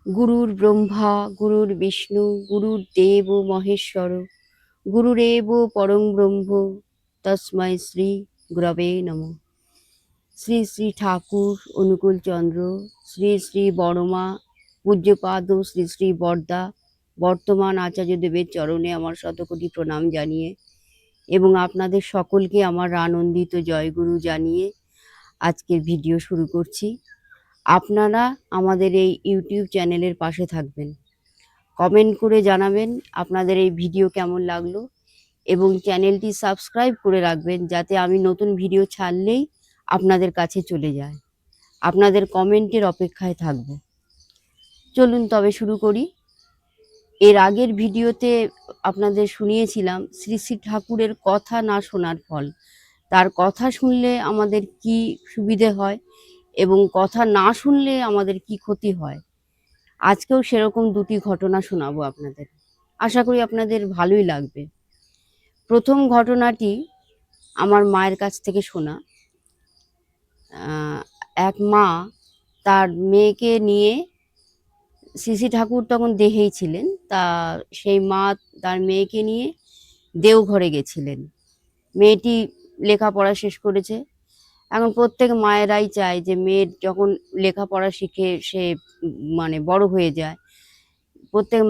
গুরুর ব্রহ্মা গুরুর বিষ্ণু গুরুর দেব মহেশ্বর গুরুরেব পরং ব্রহ্ম তস্মৈ শ্রী গুরবে নমঃ। শ্রী শ্রী ঠাকুর অনুকূল চন্দ্র, শ্রী শ্রী বড়মা, পূজ্যপাদ শ্রী শ্রী বরদা বর্তমান আচার্যদেবের চরণে আমার শতকোটি প্রণাম জানিয়ে এবং আপনাদের সকলকে আমার আনন্দিত জয়গুরু জানিয়ে আজকের ভিডিও শুরু করছি। আপনারা আমাদের এই ইউটিউব চ্যানেলের পাশে থাকবেন, কমেন্ট করে জানাবেন আপনাদের এই ভিডিও কেমন লাগলো এবং চ্যানেলটি সাবস্ক্রাইব করে রাখবেন যাতে আমি নতুন ভিডিও ছাড়লেই আপনাদের কাছে চলে যায়। আপনাদের কমেন্টের অপেক্ষায় থাকব। চলুন তবে শুরু করি। এর আগের ভিডিওতে আপনাদের শুনিয়েছিলাম শ্রী শ্রী ঠাকুরের কথা না শোনার ফল, তার কথা শুনলে আমাদের কি সুবিধে হয় এবং কথা না শুনলে আমাদের কি ক্ষতি হয়। আজকেও সেরকম দুটি ঘটনা শোনাবো আপনাদের, আশা করি আপনাদের ভালোই লাগবে। প্রথম ঘটনাটি আমার মায়ের কাছ থেকে শোনা। এক মা তার মেয়েকে নিয়ে, শ্রী ঠাকুর তখন দেহেই ছিলেন, তা সেই মা তার মেয়েকে নিয়ে দেওঘরে গেছিলেন। মেয়েটি লেখাপড়া শেষ করেছে। এখন প্রত্যেক মায়েরাই চায় যে মেয়ের যখন লেখাপড়া শিখে সে মানে বড় হয়ে যায়, প্রত্যেক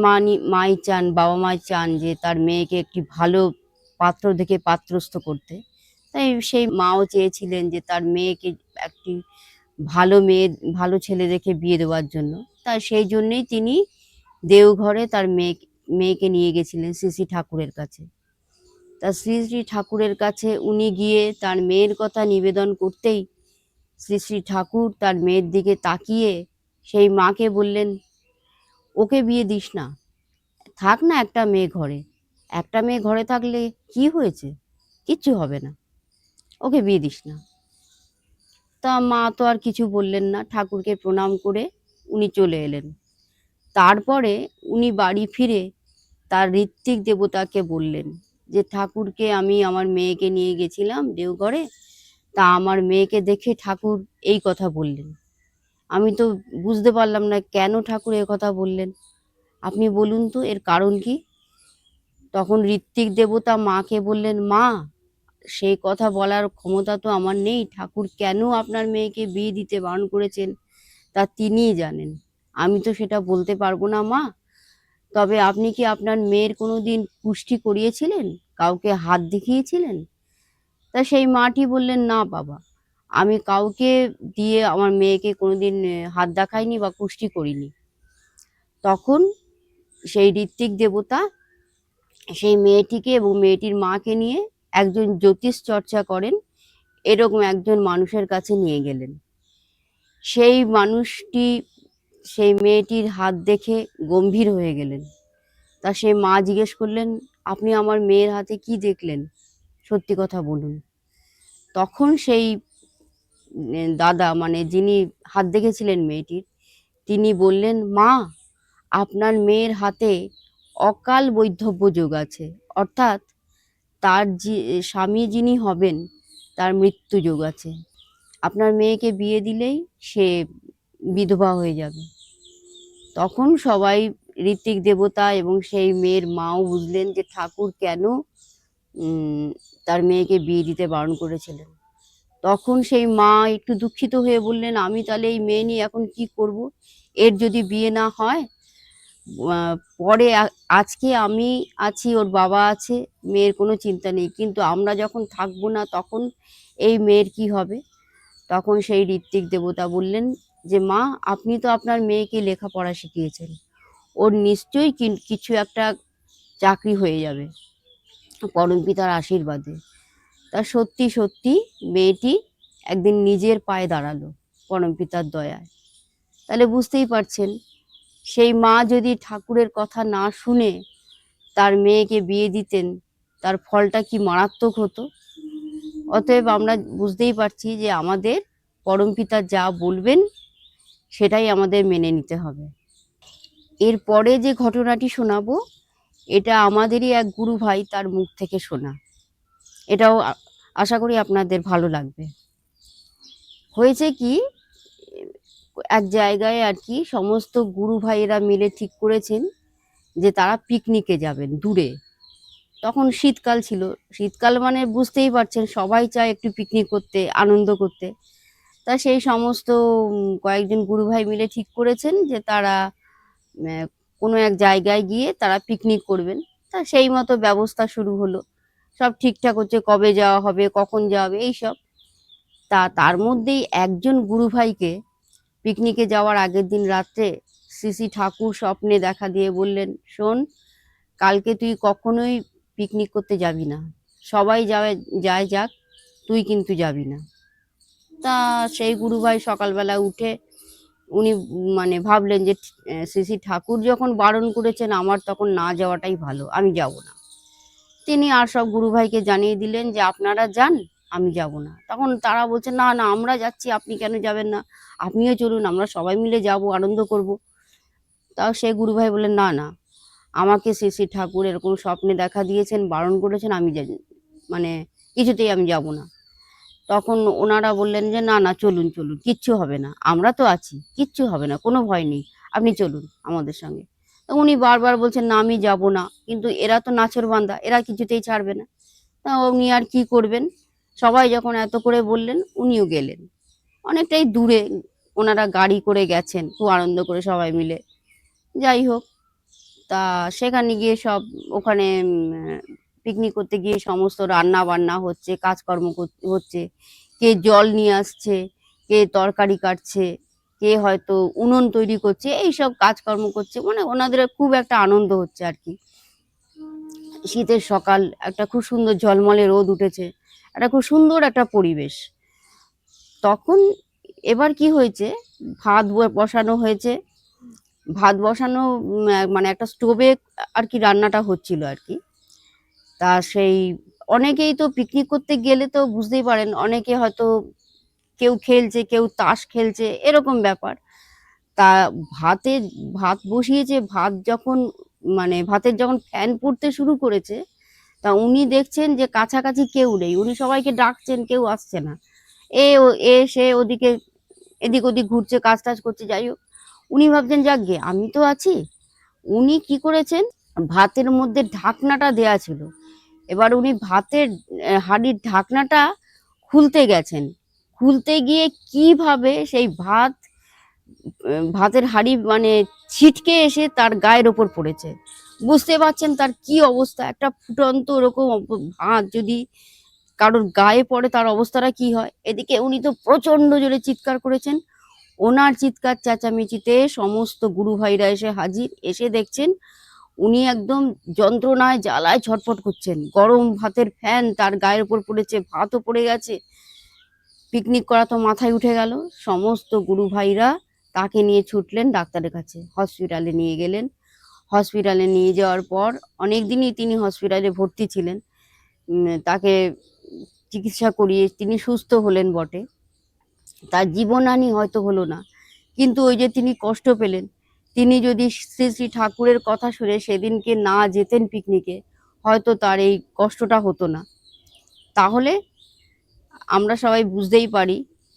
মাই চান, বাবা মাই চান যে তার মেয়েকে একটি ভালো পাত্র দেখে পাত্রস্থ করতে। তাই সেই মাও চেয়েছিলেন যে তার মেয়েকে একটি ভালো মেয়ে, ভালো ছেলে দেখে বিয়ে দেওয়ার জন্য। তাই সেই জন্যেই তিনি দেওঘরে তার মেয়েকে নিয়ে গেছিলেন শ্রী শ্রী ঠাকুরের কাছে। তা শ্রী শ্রী ঠাকুরের কাছে উনি গিয়ে তার মেয়ের কথা নিবেদন করতেই শ্রী শ্রী ঠাকুর তার মেয়ের দিকে তাকিয়ে সেই মাকে বললেন, ওকে বিয়ে দিস না, থাক না একটা মেয়ে ঘরে, একটা মেয়ে ঘরে থাকলে কি হয়েছে, কিচ্ছু হবে না, ওকে বিয়ে দিস না। তা মা তো আর কিছু বললেন না, ঠাকুরকে প্রণাম করে উনি চলে এলেন। তারপরে উনি বাড়ি ফিরে তার ঋত্বিক দেবতাকে বললেন যে ঠাকুরকে আমি আমার মেয়েকে নিয়ে গেছিলাম দেওঘরে, তা আমার মেয়েকে দেখে ঠাকুর এই কথা বললেন। আমি তো বুঝতে পারলাম না কেন ঠাকুর এ কথা বললেন, আপনি বলুন তো এর কারণ কি। তখন ঋত্বিক দেবতা মাকে বললেন, মা, সেই কথা বলার ক্ষমতা তো আমার নেই, ঠাকুর কেন আপনার মেয়েকে বিয়ে দিতে বারণ করেছেন তা তিনিই জানেন, আমি তো সেটা বলতে পারবো না মা। তবে আপনি কি আপনার মেয়ের কোনোদিন কুষ্টি করিয়েছিলেন, কাউকে হাত দেখিয়েছিলেন? তা সেই মাটি বললেন, না বাবা, আমি কাউকে দিয়ে আমার মেয়েকে কোনোদিন হাত দেখাইনি বা কুষ্টি করিনি। তখন সেই ঋত্বিক দেবতা সেই মেয়েটিকে এবং মেয়েটির মাকে নিয়ে একজন জ্যোতিষ চর্চা করেন এরকম একজন মানুষের কাছে নিয়ে গেলেন। সেই মানুষটি সেই মেয়েটির হাত দেখে গম্ভীর হয়ে গেলেন। তা সে মা জিজ্ঞেস করলেন, আপনি আমার মেয়ের হাতে কি দেখলেন, সত্যি কথা বলুন। তখন সেই দাদা, মানে যিনি হাত দেখেছিলেন মেয়েটির, তিনি বললেন, মা, আপনার মেয়ের হাতে অকাল বৈধব্য যোগ আছে, অর্থাৎ তার স্বামী যিনি হবেন তার মৃত্যু যোগ আছে, আপনার মেয়েকে বিয়ে দিলেই সে বিধবা হয়ে যাবে। তখন সবাই, ঋত্বিক দেবতা এবং সেই মেয়ের মাও বুঝলেন যে ঠাকুর কেন তার মেয়েকে বিয়ে দিতে বারণ করেছিলেন। তখন সেই মা একটু দুঃখিত হয়ে বললেন, আমি তাহলে এই মেয়ে নিয়ে এখন কি করব, এর যদি বিয়ে না হয় পরে, আজকে আমি আছি, ওর বাবা আছে, মেয়ের কোনো চিন্তা নেই, কিন্তু আমরা যখন থাকবো না তখন এই মেয়ের কি হবে। তখন সেই ঋত্বিক দেবতা বললেন যে মা, আপনি তো আপনার মেয়েকে লেখাপড়া শিখিয়েছেন, ওর নিশ্চয়ই কিছু একটা চাকরি হয়ে যাবে পরমপিতার আশীর্বাদে। তা সত্যি সত্যি মেয়েটি একদিন নিজের পায়ে দাঁড়ালো পরমপিতার দয়ায়। তাহলে বুঝতেই পারছেন, সেই মা যদি ঠাকুরের কথা না শুনে তার মেয়েকে বিয়ে দিতেন, তার ফলটা কি মারাত্মক হতো। অতএব আমরা বুঝতেই পারছি যে আমাদের পরমপিতা যা বলবেন সেটাই আমাদের মেনে নিতে হবে। এরপরে যে ঘটনাটি শোনাবো, এটা আমাদেরই এক গুরু ভাই তার মুখ থেকে শোনা। এটাও আশা করি আপনাদের ভালো লাগবে। হয়েছে কি, এক জায়গায় আর কি সমস্ত গুরু ভাইয়েরা মিলে ঠিক করেছেন যে তারা পিকনিকে যাবেন দূরে। তখন শীতকাল ছিল, শীতকাল মানে বুঝতেই পারছেন সবাই চায় একটু পিকনিক করতে, আনন্দ করতে। তা সেই সমস্ত কয়েকজন গুরু ভাই মিলে ঠিক করেছেন যে তারা কোনো এক জায়গায় গিয়ে তারা পিকনিক করবেন। তা সেই মতো ব্যবস্থা শুরু হলো, সব ঠিকঠাক হচ্ছে, কবে যাওয়া হবে, কখন যাওয়া হবে, এইসব। তার মধ্যেই একজন গুরু ভাইকে পিকনিকে যাওয়ার আগের দিন রাত্রে শ্রী ঠাকুর স্বপ্নে দেখা দিয়ে বললেন, শোন, কালকে তুই কখনোই পিকনিক করতে যাবি না, সবাই যায় যাক, তুই কিন্তু যাবি না। তা সেই গুরু ভাই সকালবেলা উঠে উনি মানে ভাবলেন যে শ্রী ঠাকুর যখন বারণ করেছেন আমার তখন না যাওয়াটাই ভালো, আমি যাব না। তিনি আর সব গুরু ভাইকে জানিয়ে দিলেন যে আপনারা যান, আমি যাব না। তখন তারা বলছে, না না, আমরা যাচ্ছি, আপনি কেন যাবেন না, আপনিও চলুন, আমরা সবাই মিলে যাব, আনন্দ করব। তাও সেই গুরু ভাই বললেন, না না, আমাকে শ্রী ঠাকুর এরকম স্বপ্নে দেখা দিয়েছেন, বারণ করেছেন, আমি মানে কিছুতেই আমি যাব না। তখন ওনারা বললেন যে না না, চলুন চলুন, কিচ্ছু হবে না, আমরা তো আছি, কিচ্ছু হবে না, কোনো ভয় নেই, আপনি চলুন আমাদের সঙ্গে। তো উনি বারবার বলছেন, না আমি যাব না, কিন্তু এরা তো নাছোড়বান্দা, এরা কিছুতেই ছাড়বে না। তা উনি আর কি করবেন, সবাই যখন এত করে বললেন উনিও গেলেন। অনেকটাই দূরে ওনারা গাড়ি করে গেছেন, খুব আনন্দ করে সবাই মিলে। যাই হোক, তা সেখানে গিয়ে সব ওখানে পিকনিক করতে গিয়ে সমস্ত রান্না বান্না হচ্ছে, কাজকর্ম হচ্ছে, কে জল নিয়ে আসছে, কে তরকারি কাটছে, কে হয়তো উনুন তৈরি করছে, এইসব কাজকর্ম করছে, মানে ওনাদের খুব একটা আনন্দ হচ্ছে আর কি। শীতের সকাল, একটা খুব সুন্দর ঝলমলে রোদ উঠেছে, একটা খুব সুন্দর একটা পরিবেশ। তখন এবার কি হয়েছে, ভাত বসানো হয়েছে, ভাত বসানো মানে একটা স্টোভে আর কি রান্নাটা হচ্ছিল আর কি। তা সেই অনেকেই তো পিকনিক করতে গেলে তো বুঝতেই পারেন, অনেকে হয়তো কেউ খেলছে, কেউ তাস খেলছে, এরকম ব্যাপার। তা ভাতে ভাত বসিয়েছে, ভাত যখন মানে ভাতের যখন ফ্যান পড়তে শুরু করেছে, তা উনি দেখছেন যে কাছাকাছি কেউ নেই, উনি সবাইকে ডাকছেন, কেউ আসছে না। সে ওদিকে এদিক ওদিক ঘুরছে, কাজ টাজ করছে। যাই হোক, উনি ভাবছেন যাকগে আমি তো আছি। উনি কি করেছেন, ভাতের মধ্যে ঢাকনাটা দেয়া ছিল, এবার উনি ভাতের হাঁড়ির ঢাকনাটা খুলতে গেছেন। খুলতে গিয়ে কিভাবে সেই ভাতের হাঁড়ি মানে ছিটকে এসে তার গায়ের ওপর পড়েছে। বুঝতে পারছেন তার কি অবস্থা, একটা ফুটন্ত ওরকম ভাত যদি কারোর গায়ে পড়ে তার অবস্থাটা কি হয়। এদিকে উনি তো প্রচন্ড জোরে চিৎকার করেছেন। ওনার চিৎকার চেঁচামেচিতে সমস্ত গুরু ভাইরা এসে হাজির, এসে দেখছেন উনি একদম যন্ত্রণায় জ্বালায় ছটফট করছেন। গরম ভাতের ফ্যান তার গায়ের উপর পড়েছে, ভাতও পড়ে গেছে। পিকনিক করা তো মাথায় উঠে গেল। সমস্ত গুরু ভাইরা তাকে নিয়ে ছুটলেন ডাক্তারের কাছে, হসপিটালে নিয়ে গেলেন। হসপিটালে নিয়ে যাওয়ার পর অনেক দিনই তিনি হসপিটালে ভর্তি ছিলেন। তাকে চিকিৎসা করিয়ে তিনি সুস্থ হলেন বটে, তার জীবনহানি হয়তো হলো না, কিন্তু ওই যে তিনি কষ্ট পেলেন। তিনি যদি শ্রী ঠাকুরের কথা শুনে সেদিনকে না যেতেন পিকনিকে, হয়তো তার এই কষ্টটা হতো না। তাহলে আমরা সবাই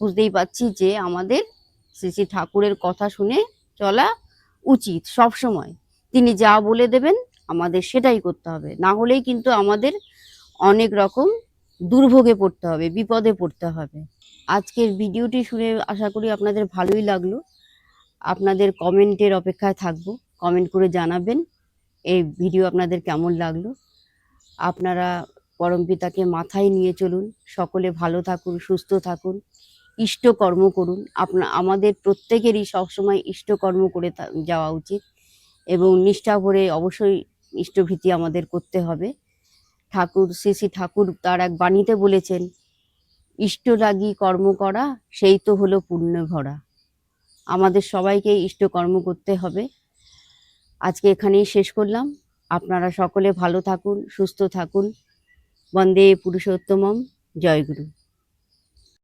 বুঝতেই পারছি যে আমাদের শ্রী ঠাকুরের কথা শুনে চলা উচিত সব সময়। তিনি যা বলে দেবেন আমাদের সেটাই করতে হবে, না হলেই কিন্তু আমাদের অনেক রকম দুর্ভোগে পড়তে হবে, বিপদে পড়তে হবে। আজকের ভিডিওটি শুনে আশা করি আপনাদের ভালোই লাগলো। আপনাদের কমেন্টের অপেক্ষায় থাকবো, কমেন্ট করে জানাবেন এই ভিডিও আপনাদের কেমন লাগলো। আপনারা পরমপিতাকে মাথায় নিয়ে চলুন, সকলে ভালো থাকুন, সুস্থ থাকুন, ইষ্টকর্ম করুন। আমাদের প্রত্যেকেরই সবসময় ইষ্টকর্ম করে যাওয়া উচিত, এবং নিষ্ঠা ভরে অবশ্যই ইষ্টভীতি আমাদের করতে হবে। শ্রী ঠাকুর তার এক বাণীতে বলেছেন, ইষ্ট লাগি কর্ম করা, সেই তো হলো পুণ্য ভরা। আমাদের সবাইকে ইষ্টকর্ম করতে হবে। আজকে এখানেই শেষ করলাম। আপনারা সকলে ভালো থাকুন, সুস্থ থাকুন। বন্দে পুরুষোত্তমম। জয় গুরু।